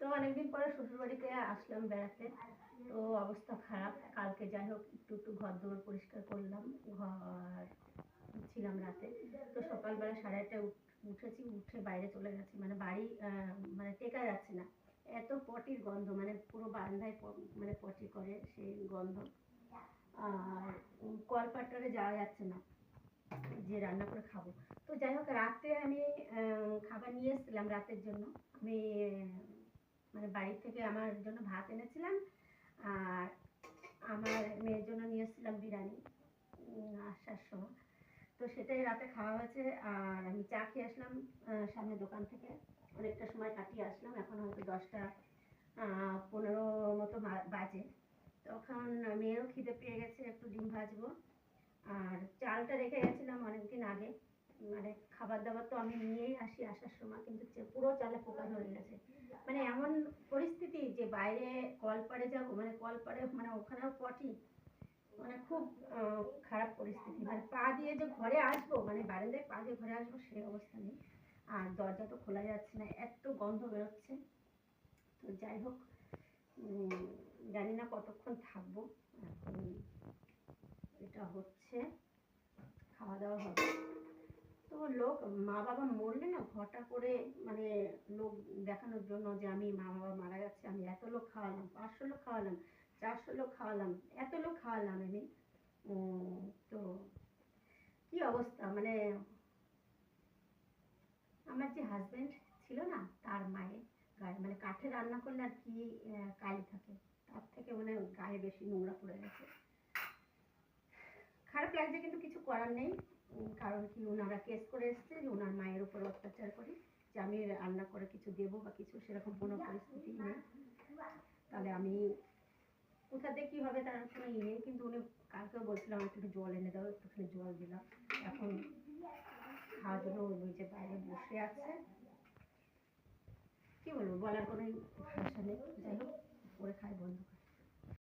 তো অনেকদিন পরে শ্বশুরবাড়িতে আসলাম বেড়াতে। তো অবস্থা খারাপ। কালকে যাই হোক একটু ঘর দোর পরিষ্কার করলাম, ঘর ছিলাম রাতে। তো সকালবেলা 8:30টায় উঠেছি, উঠে বাইরে চলে গেছি, মানে বাড়ি মানে টেকা যাচ্ছে না, এত পটির গন্ধ, মানে পুরো বারান্দায় মানে পটি করে সেই গন্ধ। আর কলপাটরে যাওয়া যাচ্ছে না যে রান্না করে খাবো। তো যাই হোক রাতে আমি খাবার নিয়ে এসেছিলাম রাতের জন্য। আমি মানে বাড়ি থেকে আমার জন্য ভাত এনেছিলাম, আর আমার মেয়ের জন্য নিয়ে এসেছিলাম বিরিয়ানি আসার সময়। তো সেটাই রাতে খাওয়া হয়েছে। আর আমি চা খেয়ে আসলাম সামনে দোকান থেকে, অনেকটা সময় কাটিয়ে আসলাম। এখন হয়তো 10টা 15 মতো বাজে। তখন মেয়েরও খিদে পেয়ে গেছে, একটু ডিম ভাজবো। আর চালটা রেখে গেছিলাম অনেকদিন আগে, মানে খাবার দাবার তো আমি নিয়েই আসি আসার সময়, কিন্তু পুরো চালে পোকা ধরে গেছে। মানে এমন পরিস্থিতি যে বাইরে কলপাড়ে যাবো, মানে কলপাড়ে মানে ওখানেও পটি, মানে খুব খারাপ পরিস্থিতি। মানে পা দিয়ে যে ঘরে আসবো, মানে বারান্দায় পা দিয়ে ঘরে আসবো সেই অবস্থা নেই। আর দরজা তো খোলা যাচ্ছে না, এত গন্ধ বেরোচ্ছে। তো যাই হোক জানি না কতক্ষণ থাকবো। এখন এটা হচ্ছে, খাওয়া দাওয়া হবে। তো লোক মা বাবা মরলে না ঘটা করে, মানে লোক দেখানোর জন্য যে আমি মা বাবা মারা গেছে, আমি এত লোক খাওয়ালাম, 500 লোক খাওয়ালাম, 400 লোক খাওয়ালাম, এত লোক খাওয়ালাম আমি। তো কি অবস্থা, মানে আমার যে হাজবেন্ড ছিল না, তার মায়ের গায়ে, মানে কাঠে রান্না করলে আর কি কালি থাকে, তার থেকে মানে গায়ে বেশি নোংরা পড়ে গেছে। খারাপ লাগছে কিন্তু কিছু করার নেই। কারণ কি, ওনারা কেস করে এসছে যে ওনার মায়ের উপর অত্যাচার করে, যে আমি রান্না করে কিছু দেবো বা কিছু, সেরকম কোনো পরিস্থিতি নেই। তাহলে আমি কোথাতে কি হবে তার কোনো ইয়ে নেই। কিন্তু উনি কালকেও বলছিলাম একটু জল এনে দাও, একটুখানি জল দিলাম। এখন খাওয়ার জন্য ওই যে বাইরে বসে আছে, কি বলবো, বলার কোনো ভাষা নেই। যাই হোক, করে খাই বন্ধ।